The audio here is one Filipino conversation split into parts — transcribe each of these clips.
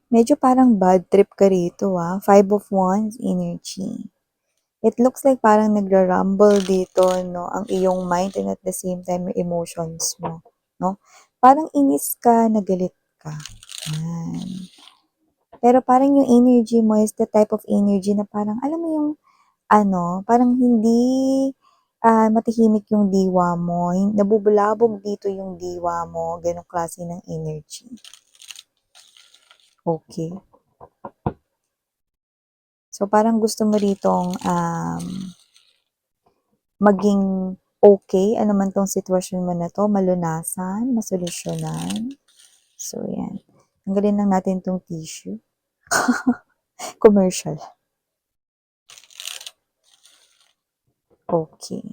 Medyo parang bad trip ka rito, Five of Wands energy. It looks like parang nagra-rumble dito, no, ang iyong mind and at the same time yung emotions mo, no? Parang inis ka, nagalit ka. Yan. Pero parang yung energy mo is the type of energy na parang, alam mo yung, parang hindi matahimik yung diwa mo. Nabubulabog dito yung diwa mo. Ganong klase ng energy. Okay. So, parang gusto mo ritong maging okay, ano man tong sitwasyon mo na to, malunasan, masolusyonan. So, yan. Tanggalin lang natin tong tissue. Commercial. Okay.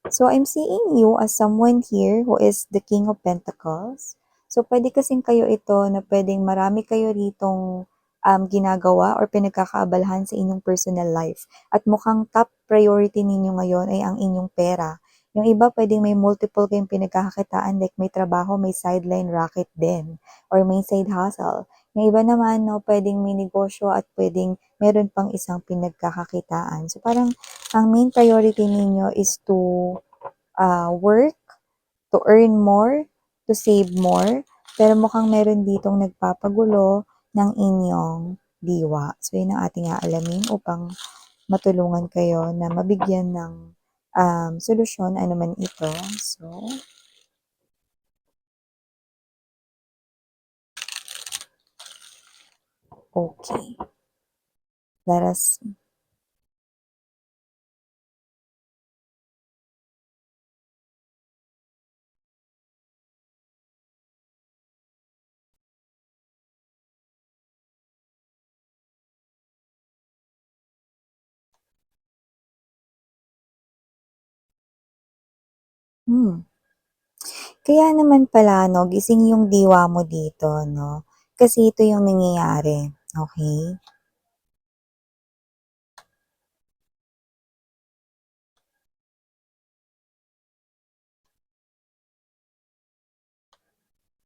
So, I'm seeing you as someone here who is the King of Pentacles. So, pwede kasing kayo ito na pwedeng marami kayo ritong ginagawa or pinagkakaabalahan sa inyong personal life. At mukhang top priority ninyo ngayon ay ang inyong pera. Yung iba pwedeng may multiple kayong pinagkakakitaan like may trabaho, may sideline racket din or may side hustle. Yung iba naman, no, pwedeng may negosyo at pwedeng meron pang isang pinagkakakitaan. So, parang ang main priority ninyo is to work, to earn more, to save more. Pero mukhang meron ditong nagpapagulo ng inyong diwa. So, yun ang ating aalamin upang matulungan kayo na mabigyan ng solusyon, ano man ito. So, okay. Let us see. Kaya naman pala, no, gising yung diwa mo dito, no? Kasi ito yung nangyayari. Okay?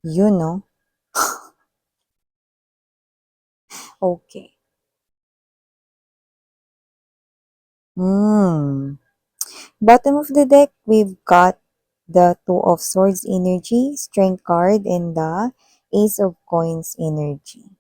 Yun, no? Okay. Hmm. Bottom of the deck, we've got the Two of Swords energy, Strength card, and the Ace of Coins energy.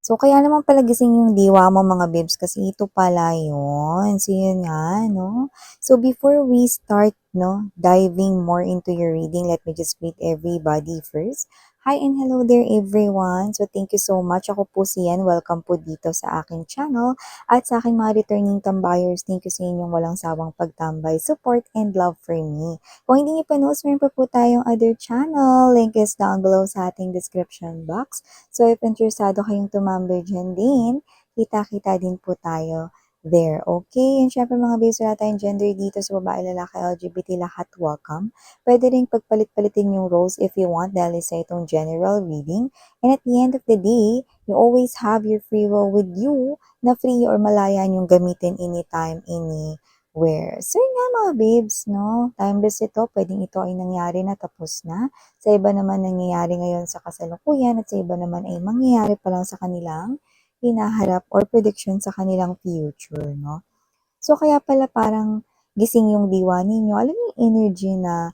So, kaya naman pala gising yung diwa mo mga babes kasi ito pala yun. So, yun nga, no? So, before we start, no, diving more into your reading, let me just greet everybody first. Hi and hello there everyone. So, thank you so much. Ako po si Yan. Welcome po dito sa aking channel. At sa aking mga returning tambayers, thank you sa inyong walang sawang pagtambay, support, and love for me. Kung hindi niyo pa knows, meron pa po tayong other channel. Link is down below sa ating description box. So, if interesado kayong tumambay dyan din, kita-kita din po tayo there. Okay? And syempre mga babes, wala tayong gender dito sa babae, lalaki, LGBT, lahat welcome. Pwede rin pagpalit-palitin yung roles if you want dahil sa itong general reading. And at the end of the day, you always have your free will with you na free or malaya yung gamitin anytime, anywhere. So, yun nga mga babes, no? Timeless ito. Pwedeng ito ay nangyari na tapos na. Sa iba naman nangyayari ngayon sa kasalukuyan at sa iba naman ay mangyayari pa lang sa kanilang hinaharap or prediction sa kanilang future, no? So, kaya pala parang gising yung diwa ninyo. Alam niyo yung energy na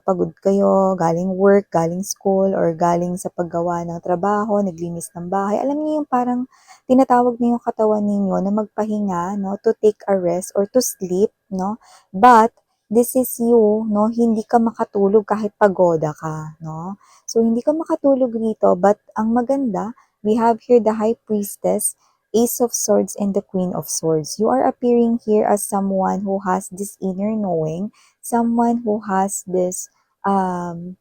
pagod kayo, galing work, galing school, or galing sa paggawa ng trabaho, naglinis ng bahay. Alam niyo yung parang tinatawag na yung katawan ninyo na magpahinga, no, to take a rest or to sleep, no? But, this is you, no, hindi ka makatulog kahit pagoda ka, no? So, hindi ka makatulog rito, but ang maganda, we have here the High Priestess, Ace of Swords and the Queen of Swords. You are appearing here as someone who has this inner knowing, someone who has this um,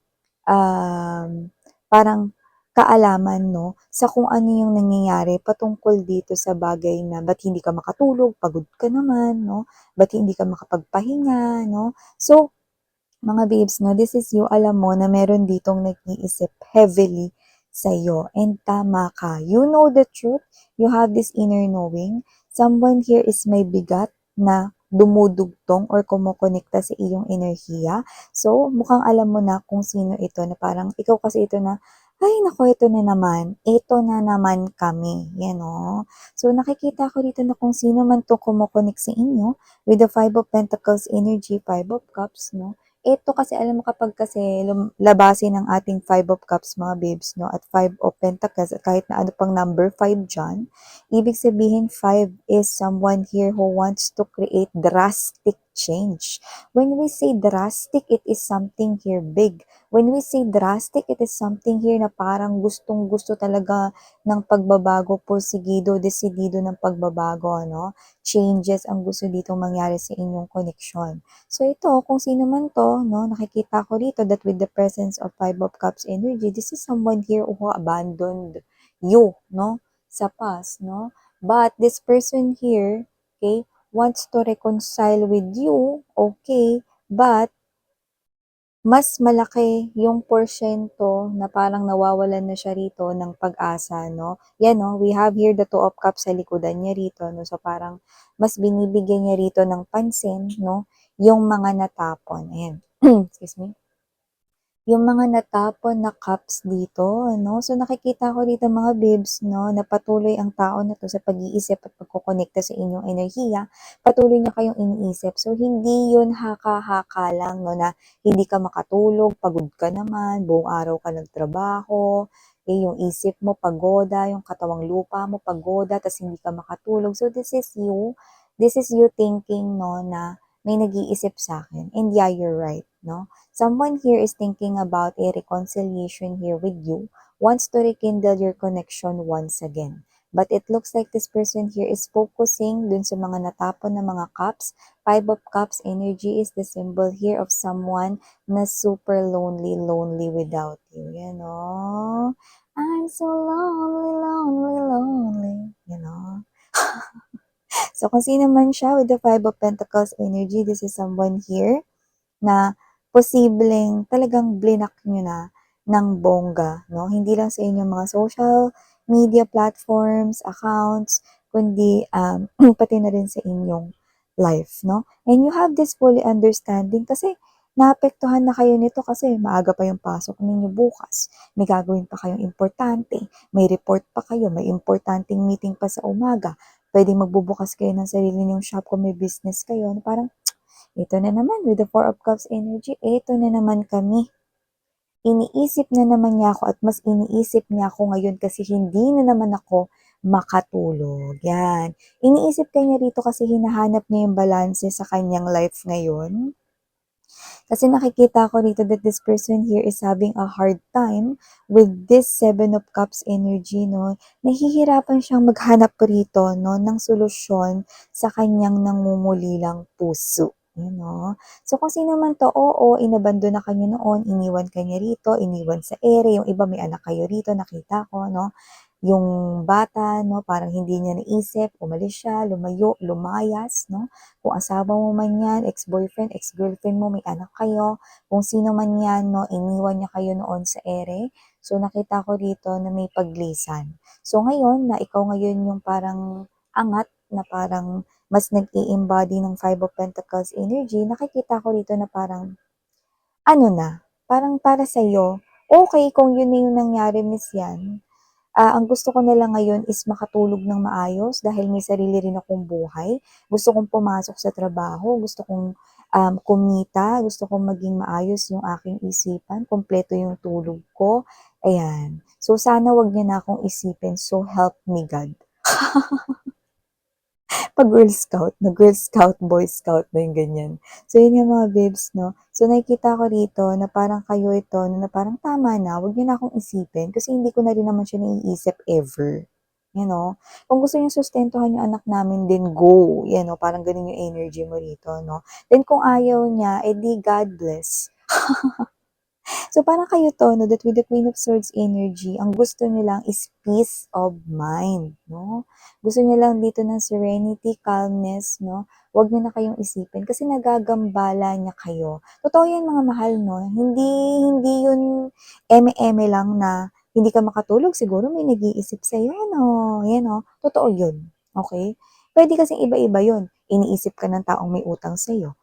parang kaalaman, no, sa kung ano yung nangyayari patungkol dito sa bagay na ba't hindi ka makatulog, pagod ka naman, no, ba't hindi ka makapagpahinga, no. So, mga babes, no, this is you, alam mo na meron ditong nag-iisip heavily sa'yo. And tama ka. You know the truth. You have this inner knowing. Someone here is may bigat na dumudugtong or kumukonekta sa iyong enerhiya. So, mukhang alam mo na kung sino ito na parang ikaw kasi ito na, ay naku, ito na naman kami, yan o. So, nakikita ko dito na kung sino man to kumukonek sa inyo with the Five of Pentacles energy, Five of Cups, no? Ito kasi, alam mo kapag kasi labasin ng ating Five of Cups, mga babes, no? At Five of Pentacles, at kahit na ano pang number 5 dyan, ibig sabihin 5 is someone here who wants to create drastic change. When we say drastic, it is something here big. When we say drastic, it is something here na parang gustong-gusto talaga ng pagbabago, porsigido, desidido ng pagbabago, no? Changes ang gusto ditong mangyari sa inyong connection. So ito, kung sino man to, no, nakikita ko dito that with the presence of Five of Cups energy, this is someone here who abandoned you, no, sa past, no? But this person here, okay, wants to reconcile with you, okay, but mas malaki yung porsyento na parang nawawalan na siya rito ng pag-asa, no? Yan, no? We have here the Two of Cups sa likodan niya rito, no? So, parang mas binibigyan niya rito ng pansin, no? Yung mga natapon. Ayan. Excuse me. Yung mga natapon na cups dito, no? So, nakikita ko dito mga bibs, no, na patuloy ang tao na to sa pag-iisip at pagkukonekta sa inyong enerhiya. Patuloy niya kayong iniisip. So, hindi yun haka-haka lang, no, na hindi ka makatulog, pagod ka naman, buong araw ka nagtrabaho, yung isip mo pagoda, yung katawang lupa mo pagoda, tas hindi ka makatulog. So, this is you thinking, no, na may nag-iisip sa akin. And yeah, you're right, no? Someone here is thinking about a reconciliation here with you, wants to rekindle your connection once again. But it looks like this person here is focusing dun sa mga natapon na mga cups. Five of Cups energy is the symbol here of someone na super lonely without you. You know? I'm so lonely. You know? So, kung sino man siya with the Five of Pentacles energy, this is someone here na posibleng talagang blinak nyo na ng bongga, no? Hindi lang sa inyong mga social media platforms, accounts, kundi pati na rin sa inyong life, no? And you have this fully understanding kasi naapektuhan na kayo nito kasi maaga pa yung pasok ninyo bukas. May gagawin pa kayong importante, may report pa kayo, may importanteng meeting pa sa umaga. Pwedeng magbubukas kayo ng sarili niyong shop kung may business kayo. Parang ito na naman, with the Four of Cups energy, ito na naman kami. Iniisip na naman niya ako at mas iniisip niya ako ngayon kasi hindi na naman ako makatulog. Yan. Iniisip kanya rito kasi hinahanap niya yung balanse sa kanyang life ngayon. Kasi nakikita ko rito that this person here is having a hard time with this Seven of Cups energy, no? Nahihirapan siyang maghanap rito, no, ng solusyon sa kanyang nangumulilang puso. You know? So, kung sino man to, oo, inabando na kanya noon, iniwan kanya rito, iniwan sa ere, yung iba may anak kayo rito, nakita ko, no? Yung bata, no, parang hindi niya naisip, umalis siya, lumayo, lumayas, no? Kung asawa mo man yan, ex-boyfriend, ex-girlfriend mo, may anak kayo, kung sino man yan, no, iniwan niya kayo noon sa ere. So, nakita ko dito na may paglisan. So, ngayon, na ikaw ngayon yung parang angat, na parang mas nag-i-embody ng Five of Pentacles energy, nakikita ko dito na parang, ano na, parang para sa'yo, okay, kung yun na yung nangyari, miss yan, ang gusto ko na lang ngayon is makatulog ng maayos dahil may sarili rin akong buhay. Gusto kong pumasok sa trabaho, gusto kong kumita, gusto kong maging maayos yung aking isipan, kumpleto yung tulog ko. Ayan. So, sana wag niya na akong isipin. So, help me God. Pag Girl Scout, na Girl Scout, Boy Scout na yung ganyan. So, yun yung mga babes, no? So, nakikita ko dito na parang kayo ito, na parang tama na, wag niyo na akong isipin kasi hindi ko na rin naman siya naiisip ever. You know? Kung gusto niyo sustentuhan yung anak namin, then go. You know? Parang ganun yung energy mo rito, no? Then, kung ayaw niya, edi God bless. So, parang kayo to, no, that with the Queen of Swords energy, ang gusto niyo lang is peace of mind, no? Gusto niyo lang dito ng serenity, calmness, no? Huwag niyo na kayong isipin kasi nagagambala niya kayo. Totoo yan mga mahal, no? Hindi yun eme-eme lang na hindi ka makatulog, siguro may nag-iisip sa'yo, no? Yan, no? Totoo yun, okay? Pwede kasing iba-iba yun. iniisip ka ng taong may utang sa'yo.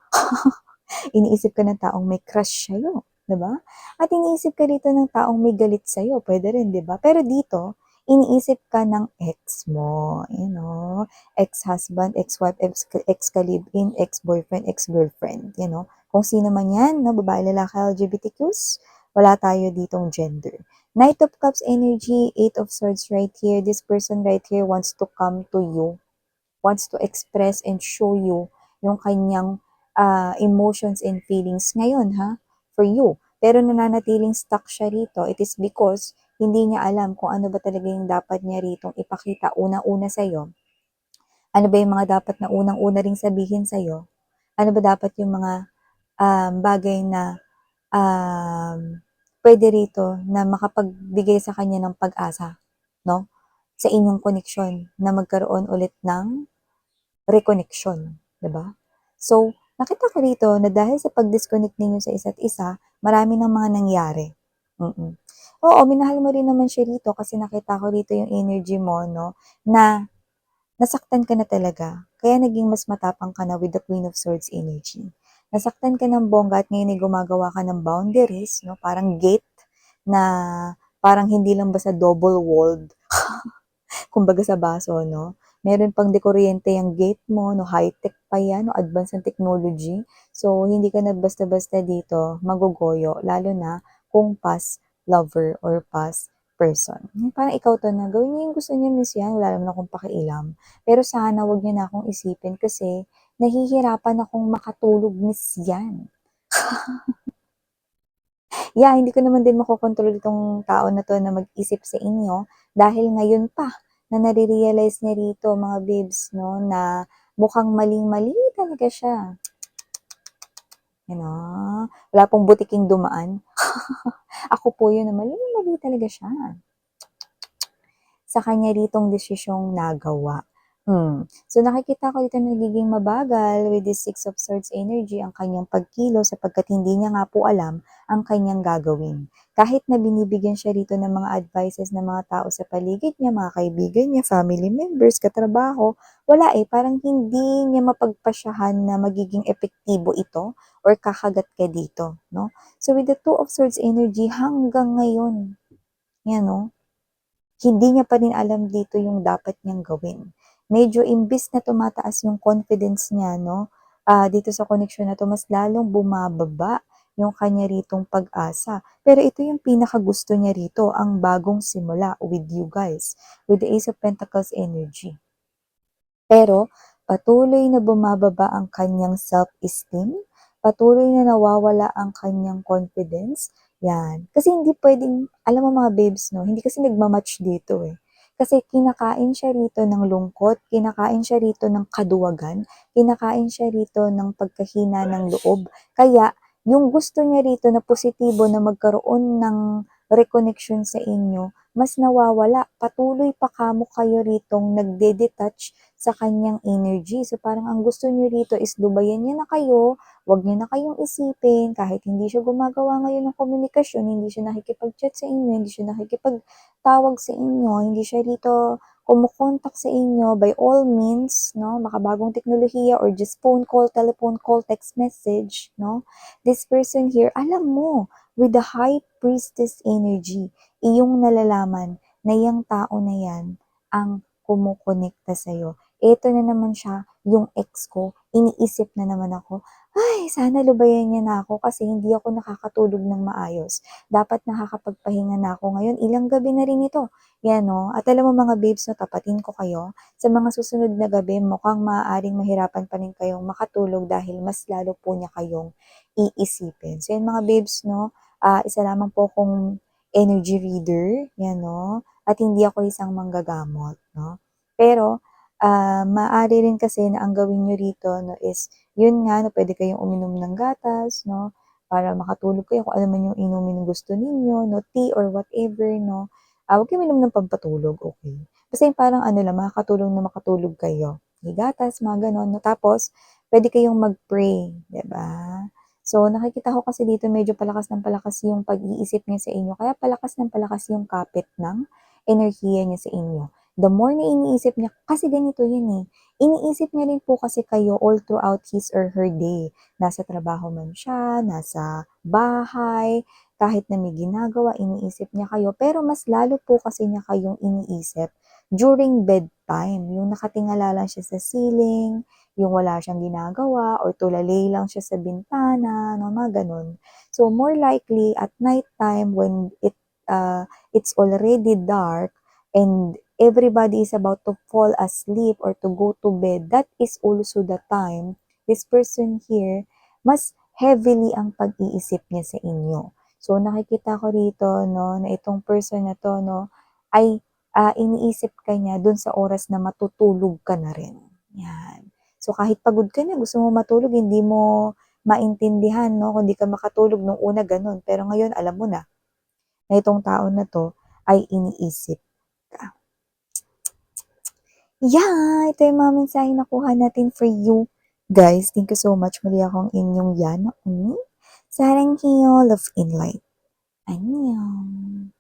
Iniisip ka ng taong may crush sa'yo, 'di ba? At iniisip ka dito ng taong may galit sa'yo, puwede rin, 'di ba? Pero dito, iniisip ka ng ex mo, ex-husband, ex-wife, ex-ka-live-in, ex-boyfriend, ex-girlfriend, kung sino man 'yan, 'no, babae, lalaki, LGBTQs, wala tayo ditong gender. Knight of Cups energy, Eight of Swords right here. This person right here wants to come to you, wants to express and show you yung kanyang emotions and feelings ngayon, for you. Pero nananatiling stuck siya rito. It is because hindi niya alam kung ano ba talaga yung dapat niya ritong ipakita una-una sa'yo. Ano ba yung mga dapat na unang-una ring sabihin sa'yo? Ano ba dapat yung mga bagay na pwede rito na makapagbigay sa kanya ng pag-asa, no? Sa inyong koneksyon na magkaroon ulit ng reconnection, 'di ba? So, nakita ko rito na dahil sa pag-disconnect ninyo sa isa't isa, marami ng mga nangyari. Mm. Oo, minahal mo rin naman siya rito kasi nakita ko rito yung energy mo, no, na nasaktan ka na talaga. Kaya naging mas matapang ka na with the Queen of Swords energy. Nasaktan ka ng bongga at ngayon ay gumagawa ka ng boundaries, no, parang gate na parang hindi lang basta double-walled, kumbaga sa baso, no? Meron pang dekuryente yung gate mo, no? High-tech pa yan, no? Advanced ang technology. So, hindi ka na basta-basta dito magugoyo, lalo na kung past lover or past person. Parang ikaw to na, gawin niya yung gusto niya, miss yan, wala naman akong pakialam. Pero sana wag niya na akong isipin kasi nahihirapan akong makatulog, miss yan. Yeah, hindi ko naman din makokontrol itong tao na to na mag-isip sa inyo dahil ngayon pa na nare-realize niya rito mga babes, no, na mukhang maling-mali talaga siya. Wala pong butiking dumaan. Ako po yun na maling-mali talaga siya sa kanya ritong desisyong nagawa. So nakikita ko dito na nagiging mabagal with this Six of Swords energy ang kanyang pagkilo sapagkat hindi niya nga po alam ang kanyang gagawin. Kahit na binibigyan siya rito ng mga advices ng mga tao sa paligid niya, mga kaibigan niya, family members, katrabaho, wala parang hindi niya mapagpasyahan na magiging epektibo ito or kakagat ka dito, no? So with the Two of Swords energy hanggang ngayon, yan, no? Hindi niya pa rin alam dito yung dapat niyang gawin. Medyo imbis na tumataas yung confidence niya, no, dito sa connection na to, mas lalong bumababa yung kanya ritong pag-asa. Pero ito yung pinakagusto niya rito, ang bagong simula with you guys, with the Ace of Pentacles energy. Pero patuloy na bumababa ang kanyang self-esteem, patuloy na nawawala ang kanyang confidence, yan. Kasi hindi pwedeng, alam mo mga babes, no, hindi kasi nagmamatch dito Kasi kinakain siya rito ng lungkot, kinakain siya rito ng kaduwagan, kinakain siya rito ng pagkahina ng loob. Kaya, yung gusto niya rito na positibo na magkaroon ng reconnection sa inyo, mas nawawala. Patuloy pa kamo kayo ritong nagde-detach sa kanyang energy. So parang ang gusto niyo rito is lubayan niya na kayo, wag niyo na kayong isipin, kahit hindi siya gumagawa ngayon ng komunikasyon, hindi siya nakikipag-chat sa inyo, hindi siya nakikipagtawag sa inyo, hindi siya rito kumukontak sa inyo, by all means, no, makabagong teknolohiya or just phone call, telephone call, text message, no, this person here, alam mo, with the High Priestess energy, iyong nalalaman na yung tao na yan ang kumukonekta sa'yo. Ito na naman siya, yung ex ko, iniisip na naman ako, ay, sana lubayan niya na ako kasi hindi ako nakakatulog ng maayos. Dapat nakakapagpahinga na ako ngayon. Ilang gabi na rin ito. Yan, no? At alam mo mga babes, no, tapatin ko kayo. Sa mga susunod na gabi, mukhang maaaring mahirapan pa rin kayong makatulog dahil mas lalo po niya kayong iisipin. So, yan mga babes, no? Isa lamang po kung energy reader, yan, no? At hindi ako isang manggagamot, no? Pero, maaari rin kasi na ang gawin nyo rito, no, is yun nga, no, pwede kayong uminom ng gatas, no, para makatulog kayo kung ano man yung inumin ng gusto ninyo, no, tea or whatever, no. Huwag kayo uminom ng pampatulog, okay. Basta yung parang ano lang, makakatulong na makatulog kayo. May gatas, mga ganon, no. Tapos, pwede kayong mag-pray, 'di ba? So, nakikita ko kasi dito medyo palakas ng palakas yung pag-iisip niya sa inyo. Kaya palakas ng palakas yung kapit ng enerhiya niya sa inyo. the more na iniisip niya, kasi ganito yun eh, iniisip niya rin po kasi kayo all throughout his or her day. Nasa trabaho man siya, nasa bahay, kahit na may ginagawa, iniisip niya kayo. Pero mas lalo po kasi niya kayong iniisip during bedtime. Yung nakatingala lang siya sa ceiling, yung wala siyang ginagawa, or tulalay lang siya sa bintana, no, mga ganun. So, more likely, at night time, when it's already dark, and everybody is about to fall asleep or to go to bed, that is also the time this person here, mas heavily ang pag-iisip niya sa inyo. So, nakikita ko rito, no, na itong person na to, no, ay iniisip ka niya dun sa oras na matutulog ka na rin. Yan. So, kahit pagod ka na, gusto mo matulog, hindi mo maintindihan, no, kung di ka makatulog nung una, ganun. Pero ngayon, alam mo na itong tao na to ay iniisip ka. Yeah, ito yung mga mensahe nakuha natin for you. Guys, thank you so much. Muli akong inyong Yana Uni. Sarang Love in Light. Annyeong.